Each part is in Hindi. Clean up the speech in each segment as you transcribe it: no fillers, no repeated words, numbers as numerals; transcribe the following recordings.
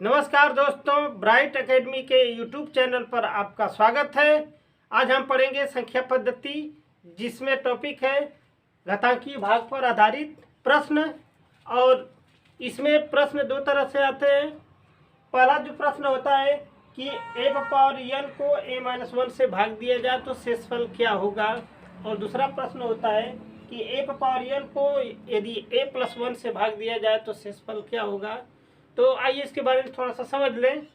नमस्कार दोस्तों, ब्राइट एकेडमी के यूट्यूब चैनल पर आपका स्वागत है। आज हम पढ़ेंगे संख्या पद्धति, जिसमें टॉपिक है घातांकीय भाग पर आधारित प्रश्न। और इसमें प्रश्न दो तरह से आते हैं। पहला जो प्रश्न होता है कि a पावर n को a-1 से भाग दिया जाए तो शेषफल क्या होगा। और दूसरा प्रश्न होता है कि a पावर n को यदि a+1 से भाग दिया जाए तो शेषफल क्या होगा। तो आइए इसके बारे में थोड़ा सा समझ लें।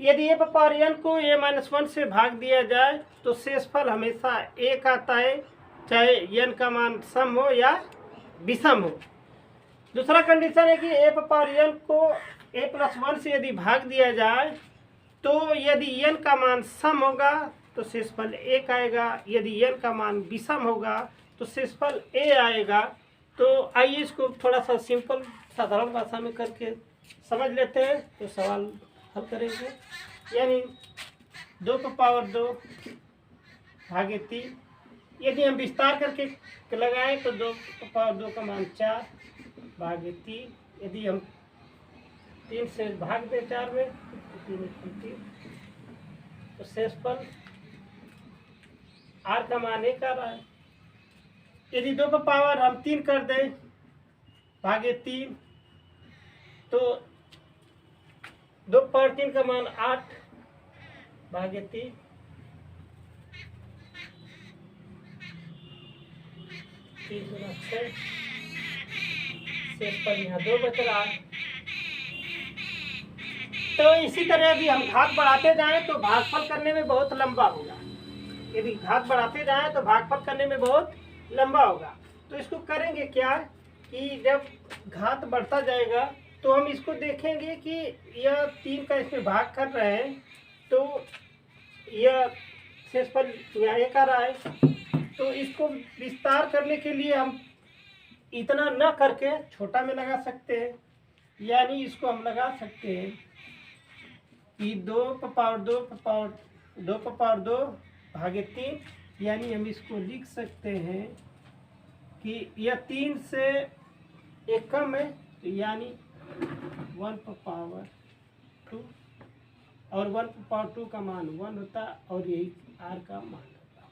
यदि a पावर n को a-1 से भाग दिया जाए तो शेषफल हमेशा एक आता है, चाहे n का मान सम हो या विषम हो। दूसरा कंडीशन है कि a पावर n को a+1 से यदि भाग दिया जाए तो यदि n का मान सम होगा तो शेषफल एक आएगा, यदि n का मान विषम होगा तो शेषफल a आएगा। तो आइए इसको थोड़ा सा सिंपल साधारण भाषा में करके समझ लेते हैं तो सवाल हल करेंगे। यानी 2 की पावर 2 भागे 3, यदि हम विस्तार करके लगाएं तो 2 की पावर 2 का मान 4 भागे 3। यदि हम 3 से भाग दें 4 में तो 3 तो शेषफल r का मान 1 आ रहा है। यदि 2 का पावर हम 3 कर दें भागे 3 तो 2 पावर 3 का मान 8 भागे 3। शेषफल यहाँ 2 बच रहा है। तो इसी तरह यदि हम घात बढ़ाते जाएं तो भागफल करने में बहुत लंबा होगा। यदि घात बढ़ाते जाएं तो भागफल करने में बहुत लंबा होगा। तो इसको करेंगे क्या कि जब घात बढ़ता जाएगा तो हम इसको देखेंगे कि यह 3 का इसमें भाग कर रहे हैं तो यह शेषफल यहाँ 1 आ रहा है। तो इसको विस्तार करने के लिए हम इतना न करके छोटा में लगा सकते हैं। यानी इसको हम लगा सकते हैं कि 2 की पावर 2 भागे 3। यानी हम इसको लिख सकते हैं कि यह 3 से 1 कम है, तो यानी 1 की पावर 2 और 1 की पावर 2 का मान 1 होता और यही r का मान होता।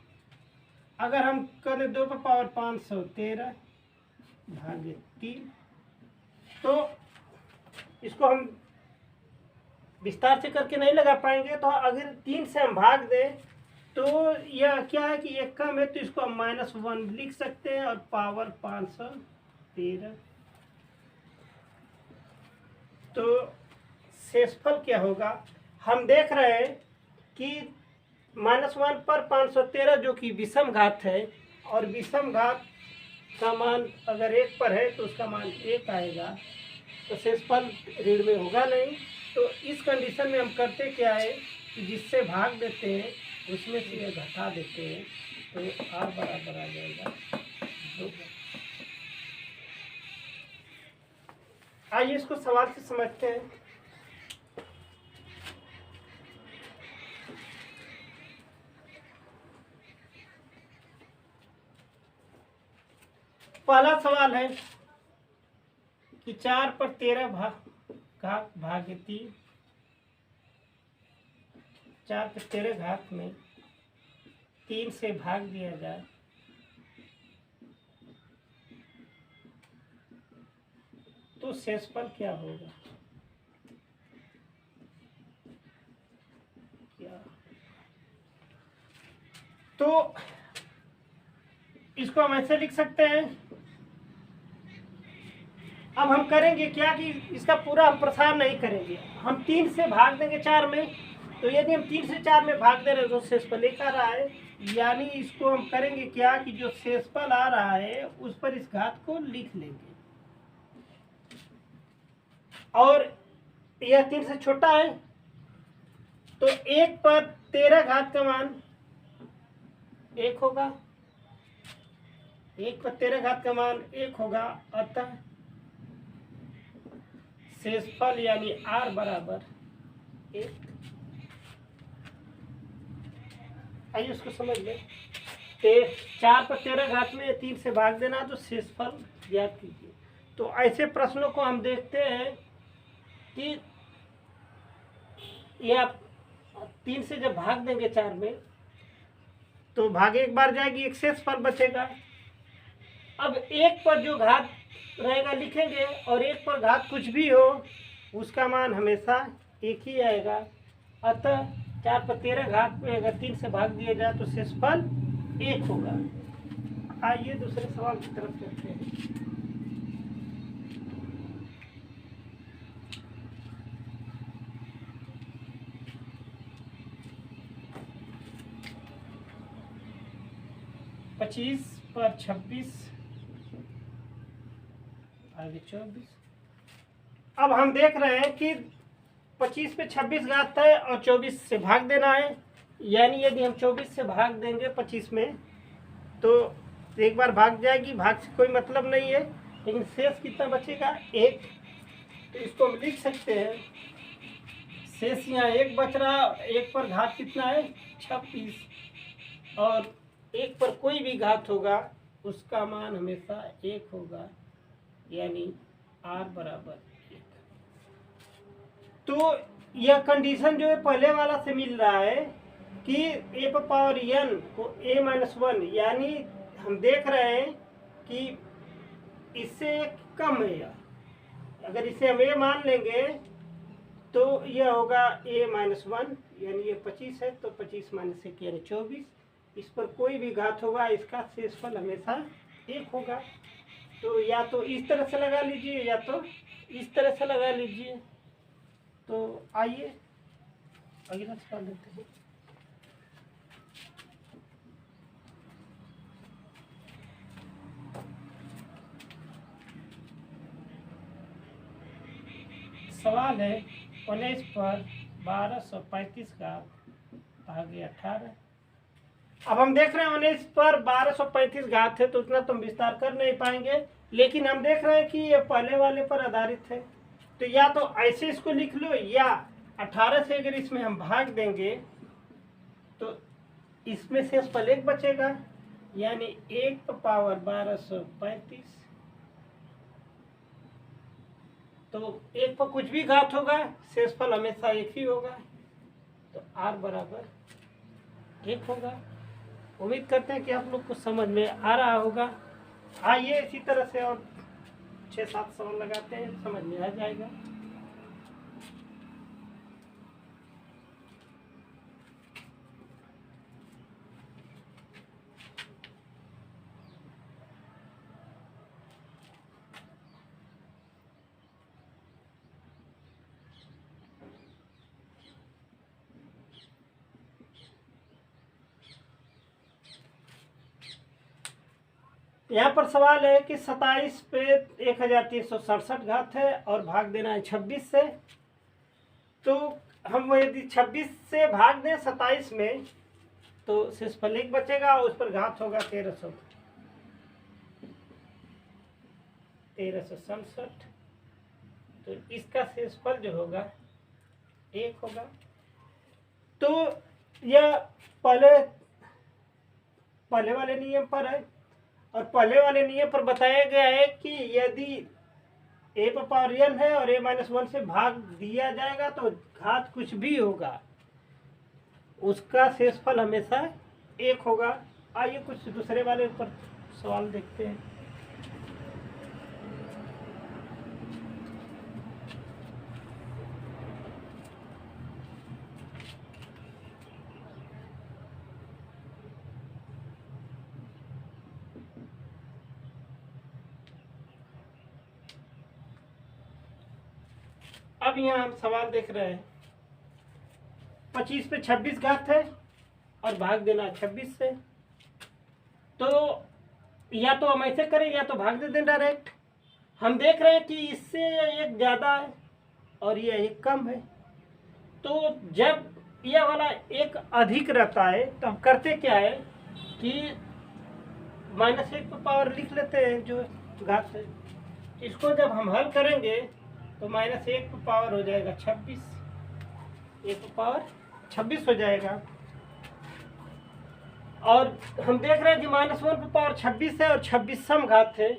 अगर हम करें 2 की पावर 513 भागे 3 तो इसको हम विस्तार से करके नहीं लगा पाएंगे। तो अगर 3 से हम भाग दें तो यह क्या है कि 1 कम है, तो इसको हम -1 लिख सकते हैं और पावर 513। तो शेषफल क्या होगा हम देख रहे हैं कि -1 पर 513 जो कि विषम घात है, और विषम घात का मान अगर 1 पर है तो उसका मान 1 आएगा। तो शेषफल ऋण में होगा नहीं। तो इस कंडीशन में हम करते क्या है कि जिससे भाग देते हैं उसमें से ये घटा देते हैं तो r बराबर आ जाएगा 2। आइए इसको सवाल से समझते हैं। पहला सवाल है कि 4 पर 13 भागे 3। 4 पर 13 घात में 3 से भाग दिया जाए तो शेषफल क्या होगा। तो इसको हम ऐसे लिख सकते हैं। अब हम करेंगे क्या कि इसका पूरा हम प्रसार नहीं करेंगे, हम 3 से भाग देंगे 4 में। तो यदि हम 3 से 4 में भाग दे रहे हैं तो शेषफल 1 आ रहा है। यानी इसको हम करेंगे क्या कि जो शेषफल आ रहा है उस पर इस घात को लिख लेंगे। और यह 3 से छोटा है तो 1 पर 13 घात का मान 1 होगा। 1 पर 13 घात का मान 1 होगा। अतः शेषफल यानी r बराबर 1। आइए उसको समझ लें। 4 पर 13 घात में 3 से भाग देना तो शेषफल ज्ञात कीजिए। तो ऐसे प्रश्नों को हम देखते हैं कि या 3 से जब भाग देंगे 4 में तो भागे एक बार जाएगी, एक शेषफल बचेगा। अब एक पर जो घात रहेगा लिखेंगे, और एक पर घात कुछ भी हो उसका मान हमेशा एक ही आएगा। अतः 4 पर 13 घात में अगर 3 से भाग दिया जाए तो शेषफल 1 होगा। आइए दूसरे सवाल की तरफ चलते हैं। पच्चीस पर 26 आगे 24। अब हम देख रहे हैं कि 25 पे 26 घात है और 24 से भाग देना है। यानी यदि हम 24 से भाग देंगे 25 में तो एक बार भाग जाएगी, भाग से कोई मतलब नहीं है, लेकिन शेष कितना बचेगा? 1। तो इसको हम लिख सकते हैं, शेष यहाँ 1 बच रहा, 1 पर घात कितना है? 26, और 1 पर कोई भी घात होगा उसका मान हमेशा 1 होगा, यानी r बराबर 1। तो यह कंडीशन जो है पहले वाला से मिल रहा है कि a पर पावर n को a-1, यानी हम देख रहे हैं कि इससे कम है। अगर इसे हम a मान लेंगे तो यह होगा a-1, यानी ये 25 है तो 25 माइनस 1 यानी 24। इस पर कोई भी घात होगा इसका शेषफल हमेशा 1 होगा। तो या तो इस तरह से लगा लीजिए या तो इस तरह से लगा लीजिए। तो आइए अगला सवाल लेते हैं। सवाल है 19 पर 1235 का भागे 18। अब हम देख रहे हैं 19 पर 1235 घात है तो उतना तो हम विस्तार कर नहीं पाएंगे, लेकिन हम देख रहे हैं कि ये पहले वाले पर आधारित है। तो या तो ऐसे इसको लिख लो, या 18 से अगर इसमें हम भाग देंगे तो इसमें शेषफल 1 बचेगा, यानी 1 पावर 1235। तो 1 पर कुछ भी घात होगा शेषफल हमेशा 1 ही होगा, तो r बराबर 1 होगा। उम्मीद करते हैं कि आप लोग को समझ में आ रहा होगा। आइए इसी तरह से और 6-7 सवाल लगाते हैं, समझ में आ जाएगा। यहाँ पर सवाल है कि 27 पे 1367 घात है और भाग देना है 26 से। तो हम यदि 26 से भाग दें 27 में तो शेषफल 1 बचेगा और उस पर घात होगा 1367। तो इसका शेषफल जो होगा 1 होगा। तो यह पहले वाले नियम पर है, और पहले वाले नियम पर बताया गया है कि यदि a पर पावर n है और a-1 से भाग दिया जाएगा तो घात कुछ भी होगा उसका शेषफल हमेशा 1 होगा। आइए कुछ दूसरे वाले पर सवाल देखते हैं। अब यहाँ हम सवाल देख रहे हैं 25 पे 26 घात है और भाग देना 26 से। तो या तो हम ऐसे करें या तो भाग दे दें डायरेक्ट। हम देख रहे हैं कि इससे एक ज़्यादा है और ये एक कम है। तो जब यह वाला एक अधिक रहता है तो हम करते क्या है कि -1 पर पावर लिख लेते हैं जो घात है। इसको जब हम हल करेंगे तो -1 पर पावर हो जाएगा 26, 1 पर पावर 26 हो जाएगा। और हम देख रहे हैं कि -1 पर पावर 26 है और 26 सम घात है।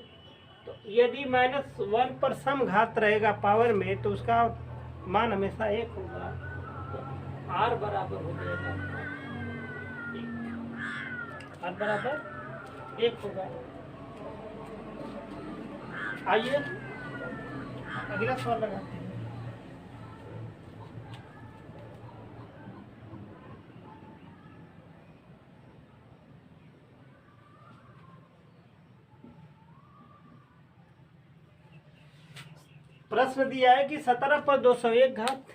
तो यदि -1 पर सम घात रहेगा पावर में तो उसका मान हमेशा 1 होगा। तो आर बराबर हो जाएगा आपका 1। आर बराबर 1 होगा। आइए अगला सवाल लगाते हैं। प्रश्न दिया है कि 17 पर 201 घात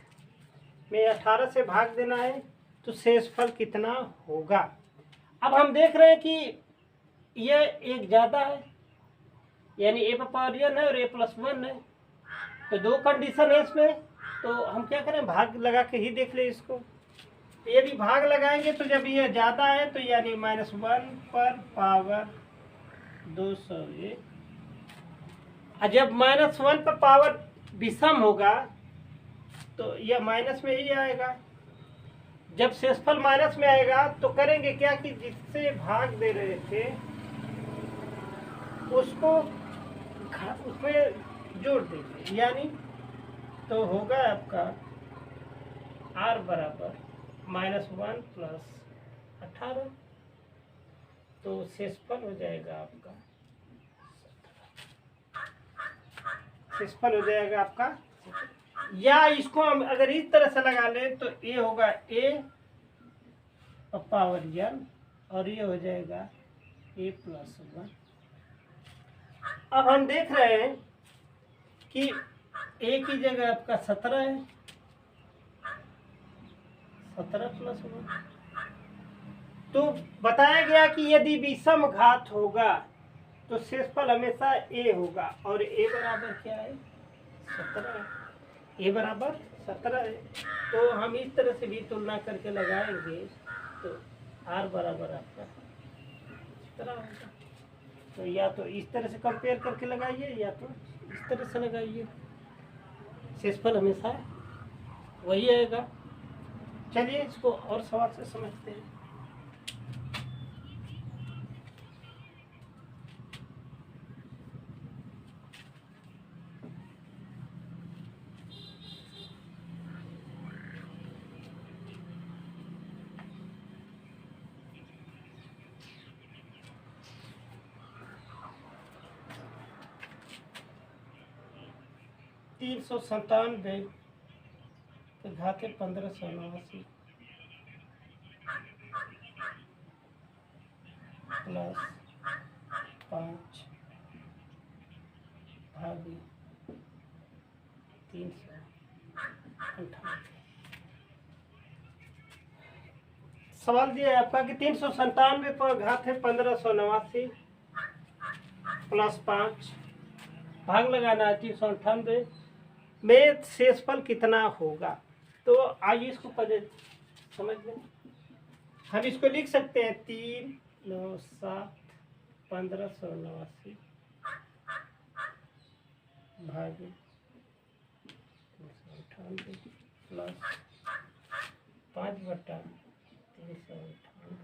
में 18 से भाग देना है तो शेषफल कितना होगा। अब हम देख रहे हैं कि ये एक ज़्यादा है, यानी ए पावर n है और a+1 है, तो दो कंडीशन है इसमें। तो हम क्या करें, भाग लगा के ही देख ले इसको। यदि भाग लगाएंगे तो जब ये ज़्यादा है तो यानी -1 पर पावर 201, और जब -1 पर पावर विषम होगा तो यह माइनस में ही आएगा। जब शेषफल माइनस में आएगा तो करेंगे क्या कि जिससे भाग दे रहे थे उसको उसमें जोड़ देंगे, यानी तो होगा आपका r बराबर -1 प्लस 18, तो शेषफल हो जाएगा आपका शेषफल हो जाएगा आपका। या इसको हम अगर इस तरह से लगा लें तो ये होगा a पावर n और ये हो जाएगा a+1। अब हम देख रहे हैं कि a की जगह आपका 17 है, 17+1। तो बताया गया कि यदि विषम घात होगा तो शेषफल हमेशा a होगा, और a बराबर क्या है, 17 है। a बराबर 17 है। तो हम इस तरह से भी तुलना करके लगाएंगे तो r बराबर आपका 17 होगा। तो या तो इस तरह से कंपेयर करके लगाइए या तो इस तरह से लगाइए, शेषफल हमेशा वही आएगा। चलिए इसको और सवाल से समझते हैं। तीन 397 तो घाते 1589 प्लस 5 भागे 398। सवाल दिया है आपका कि 397 पर घात है 1589 प्लस 5, भाग लगाना है 398 में, शेषफल कितना होगा। तो आइए इसको पहले समझ लें। हम इसको लिख सकते हैं 3 9 7 1589 भागे 398 प्लस 5/398।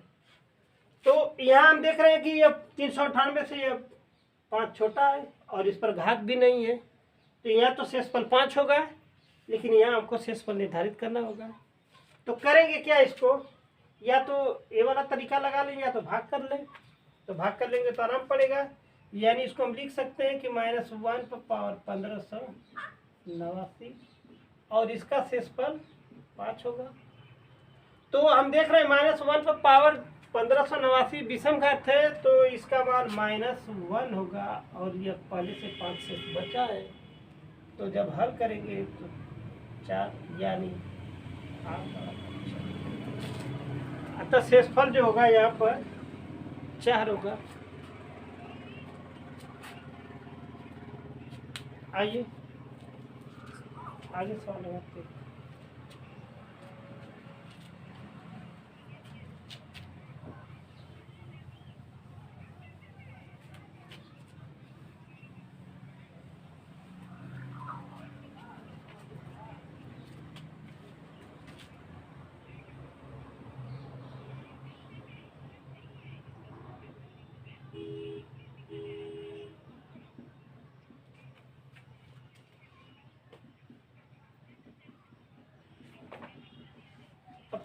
तो यहाँ हम देख रहे हैं कि अब 398 से ये 5 छोटा है और इस पर घात भी नहीं है, तो यहाँ तो शेषफल 5 होगा, लेकिन यहाँ हमको शेषफल निर्धारित करना होगा। तो करेंगे क्या, इसको या तो ये वाला तरीका लगा लें या तो भाग कर लें। तो भाग कर लेंगे तो आराम पड़ेगा, यानी इसको हम लिख सकते हैं कि -1 पर पावर 1589 और इसका शेषफल 5 होगा। तो हम देख रहे हैं -1 पर पावर 1589 विषम घात है, तो इसका मान -1 होगा और यह पहले से 5 से बचा है। तो जब हल करेंगे तो 4 यानी अतः शेषफल जो होगा यहाँ पर 4 होगा। आइए आगे सवाल लगाते हैं।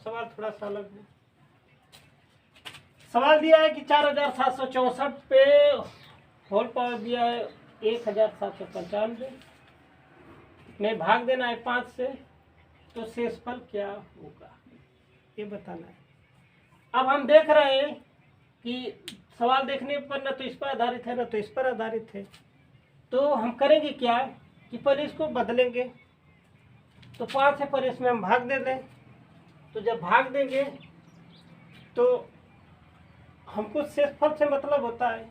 सवाल थोड़ा सा अलग है। सवाल दिया है कि 4764 पे होल पावर दिया है 1795 में भाग देना है 5 से, तो शेषफल क्या होगा ये बताना है। अब हम देख रहे हैं कि सवाल देखने पर न तो इस पर आधारित है न तो इस पर आधारित है, तो हम करेंगे क्या कि पहले इसको बदलेंगे। तो 5 से पर इसमें हम भाग दे दें, तो जब भाग देंगे तो हमको शेषफल से मतलब होता है,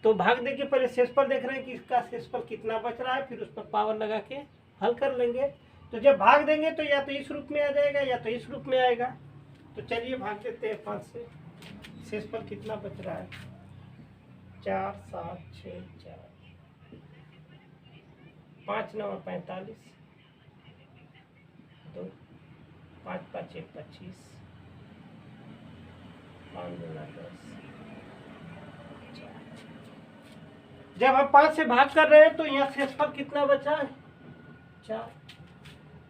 तो भाग दे के पहले शेषफल देख रहे हैं कि इसका शेषफल कितना बच रहा है, फिर उस पर पावर लगा के हल कर लेंगे। तो जब भाग देंगे तो या तो इस रूप में आ जाएगा या तो इस रूप में आएगा। तो चलिए भाग देते हैं 5 से, शेषफल कितना बच रहा है 4 7 6 4 5 9 45 2 5 5 1 25 5 2 10। जब हम 5 से भाग कर रहे हैं तो यहाँ शेषफल कितना बचा है 4,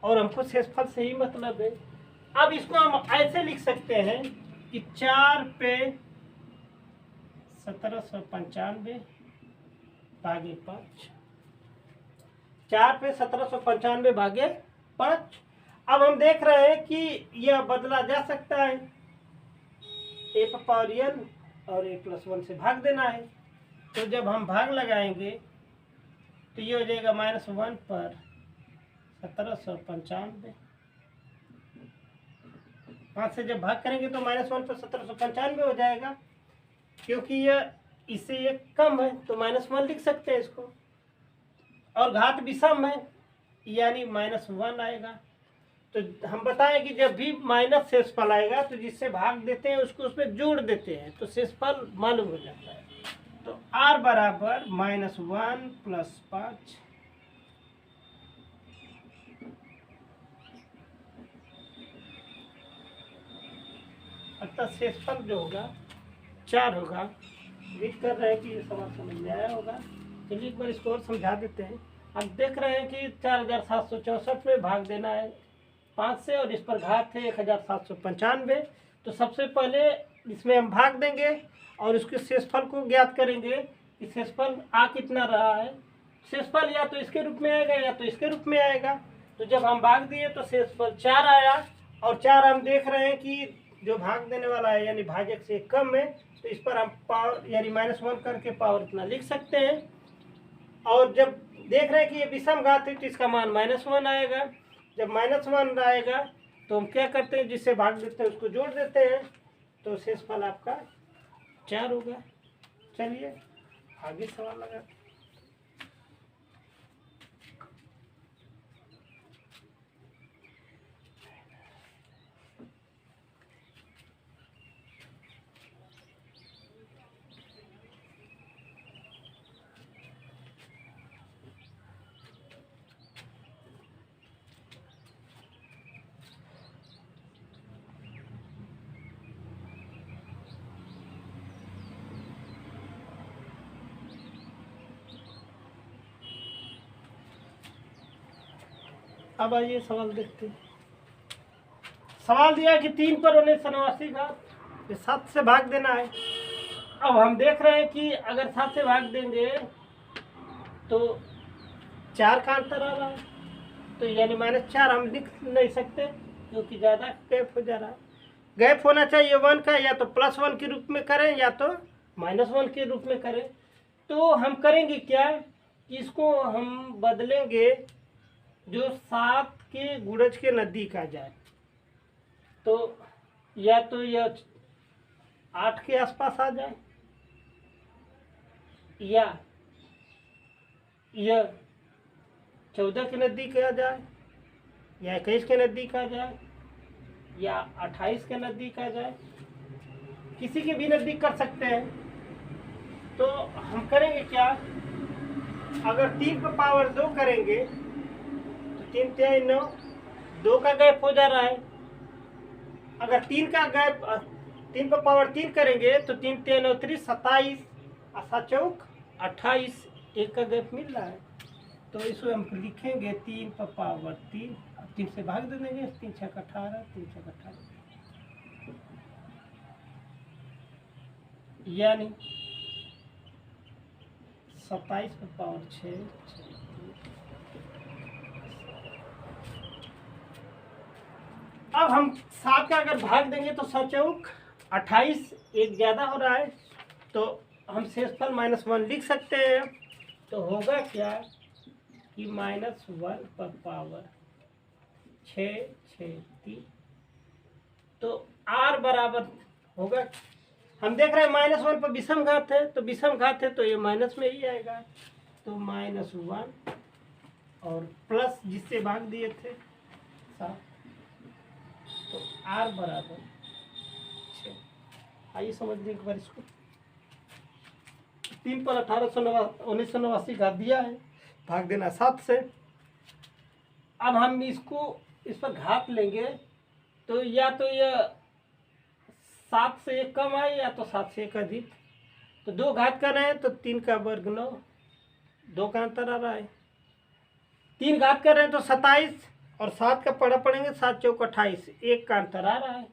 और हमको शेषफल से ही मतलब है। अब इसको हम ऐसे लिख सकते हैं कि 4 पे 1795 भागे 5, 4 पे 1795 भागे 5। अब हम देख रहे हैं कि यह बदला जा सकता है, a पर पावर n और a+1 से भाग देना है। तो जब हम भाग लगाएंगे तो ये हो जाएगा -1 पर 1795। 5 से जब भाग करेंगे तो -1 पर 1795 हो जाएगा, क्योंकि यह इससे ये कम है तो -1 लिख सकते हैं इसको, और घात विषम है यानी -1 आएगा। तो हम बताएं कि जब भी माइनस शेषफल आएगा तो जिससे भाग देते हैं उसको उसमें जोड़ देते हैं तो शेषफल मालूम हो जाता है। तो r बराबर -1 + 5 अर्थात शेषफल जो होगा 4 होगा। उम्मीद कर रहे हैं कि ये सवाल समझ में आया होगा। चलिए एक बार इसको और समझा देते हैं। अब देख रहे हैं कि 4764 में भाग देना है 5 से, और इस पर घात है 1795। तो सबसे पहले इसमें हम भाग देंगे और उसके शेषफल को ज्ञात करेंगे कि शेषफल आ कितना रहा है। शेषफल या तो इसके रूप में आएगा या तो इसके रूप में आएगा। तो जब हम भाग दिए तो शेषफल 4 आया, और 4 हम देख रहे हैं कि जो भाग देने वाला है यानी भाजक से कम है, तो इस पर हम पावर यानी -1 करके पावर इतना लिख सकते हैं। और जब देख रहे हैं कि ये विषम घात है तो इसका मान -1 आएगा। जब -1 आएगा तो हम क्या करते हैं, जिससे भाग देते हैं उसको जोड़ देते हैं, तो शेषफल आपका 4 होगा। चलिए आगे सवाल लगा। अब आइए सवाल देखते हैं। सवाल दिया कि 3 पर 1989 घात 7 से भाग देना है। अब हम देख रहे हैं कि अगर 7 से भाग देंगे तो 4 का अंतर आ रहा है, तो यानी -4 हम लिख नहीं सकते क्योंकि ज़्यादा गैप हो जा रहा है। गैप होना चाहिए 1 का, या तो +1 के रूप में करें या तो -1 के रूप में करें। तो हम करेंगे क्या कि इसको हम बदलेंगे जो 7 के गुणज के नज़दीक आ जाए। तो या तो यह 8 के आसपास आ जाए, या यह 14 के नज़दीक आ जाए, या 21 के नज़दीक आ जाए, या 28 के नज़दीक आ जाए। किसी के भी नज़दीक कर सकते हैं। तो हम करेंगे क्या, अगर 3 पर पावर 2 करेंगे तो 3 3 9, 2 का गैप हो जा रहा है। अगर 3 का गैप 3 पर पावर 3 करेंगे तो 3 3 9 30 27 और 7 चौक 28, 1 का गैप मिल रहा है। तो इसको हम लिखेंगे 3 पर पावर 3, 3 से भाग दे देंगे, 3 छक 18, 3 छक 18, यानी 27 पर पावर 6। अब हम 7 का अगर भाग देंगे तो 7 चौक 28, एक ज़्यादा हो रहा है, तो हम शेषफल -1 लिख सकते हैं। तो होगा क्या कि -1 पर पावर 6 3, तो r बराबर होगा, हम देख रहे हैं -1 पर विषम घात है, तो विषम घात है तो ये माइनस में ही आएगा, तो -1 और प्लस जिससे भाग दिए थे 7, तो r बराबर 6। आइए समझ लें एक बार इसको। 3 पर 1989 घात दिया है, भाग देना 7 से। अब हम इसको इस पर घात लेंगे, तो या तो यह 7 से 1 कम आए या तो 7 से 1 अधिक। तो 2 घात कर रहे हैं तो 3 का वर्ग 9, 2 का अंतर आ रहा है। 3 घात कर रहे हैं तो 27 और 7 का पढ़ेंगे 7 चौक 28, 1 का अंतर आ रहा है।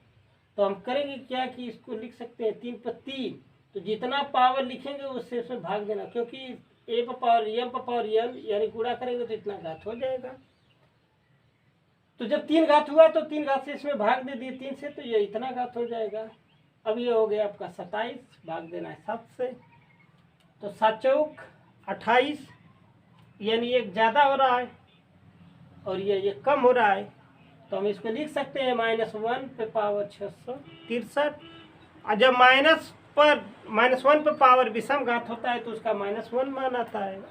तो हम करेंगे क्या कि इसको लिख सकते हैं 3 पर 3, तो जितना पावर लिखेंगे उससे उसमें भाग देना, क्योंकि a पर पावर m पर पावर n यानी गुणा करेंगे तो इतना घात हो जाएगा। तो जब 3 घात हुआ तो 3 घात से इसमें भाग दे दिए 3 से, तो ये इतना घात हो जाएगा। अब ये हो गया आपका 27, भाग देना है 7 से, तो 7 चौक 28, यानी एक ज़्यादा हो रहा है और ये कम हो रहा है, तो हम इसको लिख सकते हैं -1 पे पावर 663। और जब -1 पे पावर विषम घात होता है तो उसका -1 मान आता है।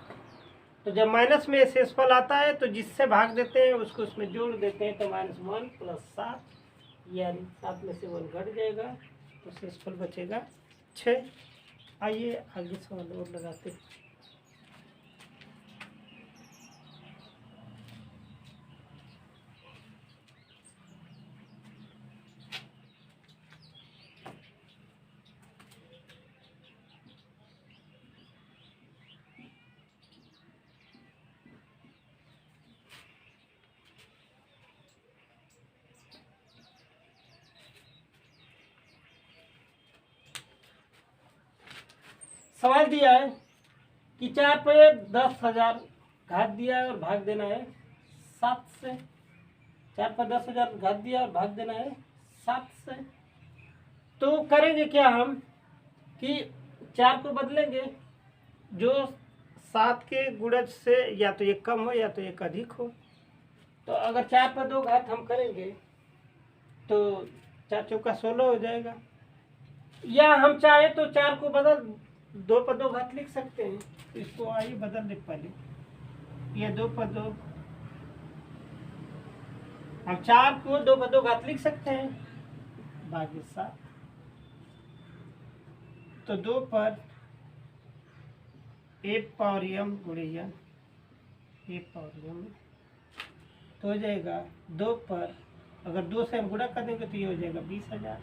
तो जब माइनस में शेषफल आता है तो जिससे भाग देते हैं उसको उसमें जोड़ देते हैं, तो -1 + 7, यानी 7 में से 1 घट जाएगा, तो शेषफल बचेगा 6। आइए आगे सवाल और लगाते हैं। सवाल दिया है कि 4 पे 10,000 घात दिया है और भाग देना है 7 से। 4 पर 10,000 घात दिया और भाग देना है 7 से। तो करेंगे क्या हम कि 4 को बदलेंगे, जो 7 के गुणज से या तो एक कम हो या तो एक अधिक हो। तो अगर 4 पर 2 घात हम करेंगे तो 4 चौका 16 हो जाएगा, या हम चाहे तो 4 को बदल 2 पर 2 घात लिख सकते हैं। तो इसको आइए बदल दे पहले, ये 2 पर 2, हम 4 को 2 पर 2 घात लिख सकते हैं, भागे 7, तो 2 पर a पावर m गुणे n, a पावर m, तो हो जाएगा 2 पर, अगर 2 से हम गुणा कर देंगे तो ये हो जाएगा 20,000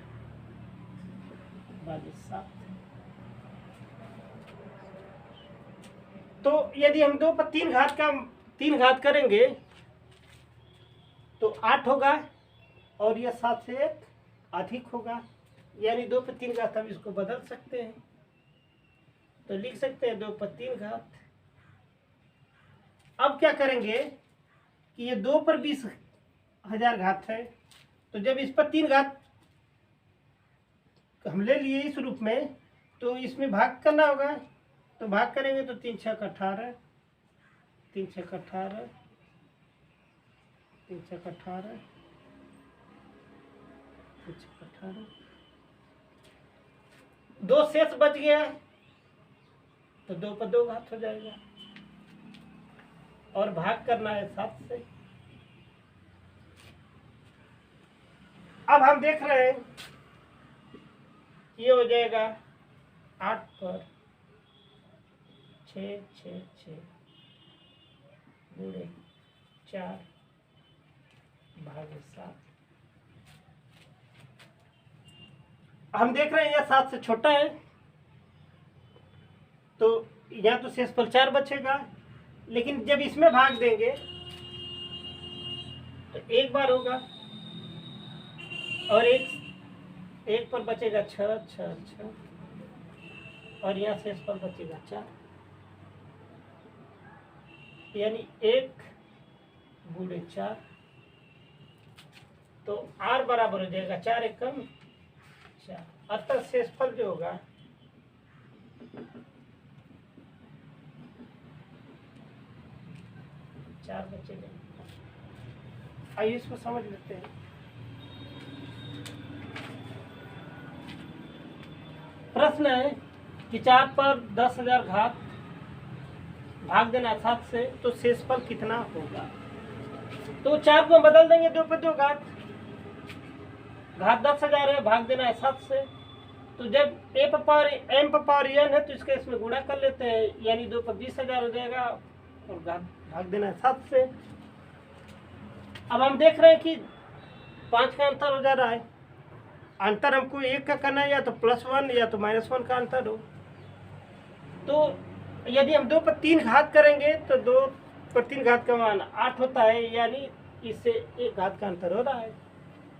भागे 7। तो यदि हम 2 पर 3 घात करेंगे तो 8 होगा और यह 7 से 1 अधिक होगा, यानी 2 पर 3 घात हम इसको बदल सकते हैं। तो लिख सकते हैं 2 पर 3 घात। अब क्या करेंगे कि ये 2 पर 20,000 घात है, तो जब इस पर 3 घात हम ले लिए इस रूप में, तो इसमें भाग करना होगा। तो भाग करेंगे तो 3 छक 18, 3 छक 18, 3 छक 18, 3 छक 18, 2 शेष बच गया, तो 2 पर 2 घात हो जाएगा और भाग करना है 7 से। अब हम देख रहे हैं ये हो जाएगा 8 पर 6 6 6 गुणे 4 भागे 7। हम देख रहे हैं यह 7 से छोटा है, तो यहाँ तो शेषफल 4 बचेगा, लेकिन जब इसमें भाग देंगे तो एक बार होगा और एक पर बचेगा 6 6 6 और यहाँ शेष पर बचेगा 4, यानी 1 गुणे 4, तो r बराबर हो जाएगा 4 एकम 4। अतः शेषफल जो होगा चार बचेगा। आइए इसको समझ लेते हैं। प्रश्न है कि 4 पर 10,000 घात भाग देना 7 से, तो शेषफल कितना होगा। तो 4 को बदल देंगे 2 पर 2 घात 10,000 है, भाग देना है 7 से, तो जब m पावर n है तो इसके इसमें गुणा कर लेते हैं, यानी 2 पर 20,000 हो जाएगा और घात भाग देना है 7 से। अब हम देख रहे हैं कि 5 का अंतर हो जा रहा है। अंतर हमको 1 का करना है, या तो +1 या तो -1 का अंतर हो। तो यदि हम 2 पर 3 घात करेंगे तो 2 पर 3 घात का मान 8 होता है, यानी इससे 1 घात का अंतर हो रहा है।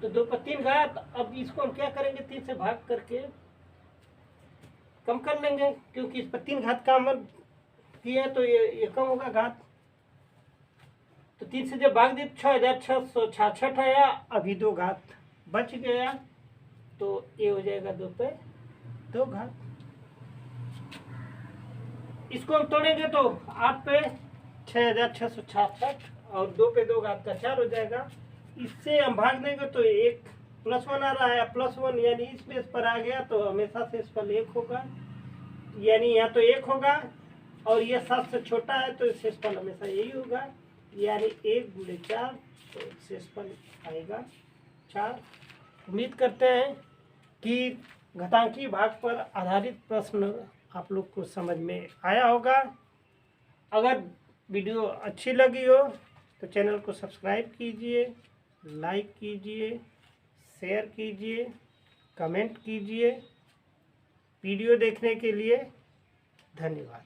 तो 2 पर 3 घात, अब इसको हम क्या करेंगे 3 से भाग करके कम कर लेंगे, क्योंकि इस पर 3 घात का अमल किए हैं तो ये कम होगा घात। तो 3 से जब भाग दिए 6,666 आया, अभी 2 घात बच गया, तो ये हो जाएगा 2 पे 2 घात। इसको हम तोड़ेंगे तो 8 पे 6,666 और 2 पे 2 घात का 4 हो जाएगा। इससे हम भाग देंगे तो 1 +1 आ रहा है, +1 यानी इस बेस पर आ गया, तो हमेशा शेषफल 1 होगा, यानी यहाँ तो 1 होगा और ये 7 से छोटा है तो शेषफल हमेशा यही होगा, यानी 1 गुणे 4, तो शेषफल आएगा 4। उम्मीद करते हैं कि घातांकी भाग पर आधारित प्रश्न आप लोग को समझ में आया होगा। अगर वीडियो अच्छी लगी हो तो चैनल को सब्सक्राइब कीजिए, लाइक कीजिए, शेयर कीजिए, कमेंट कीजिए। वीडियो देखने के लिए धन्यवाद।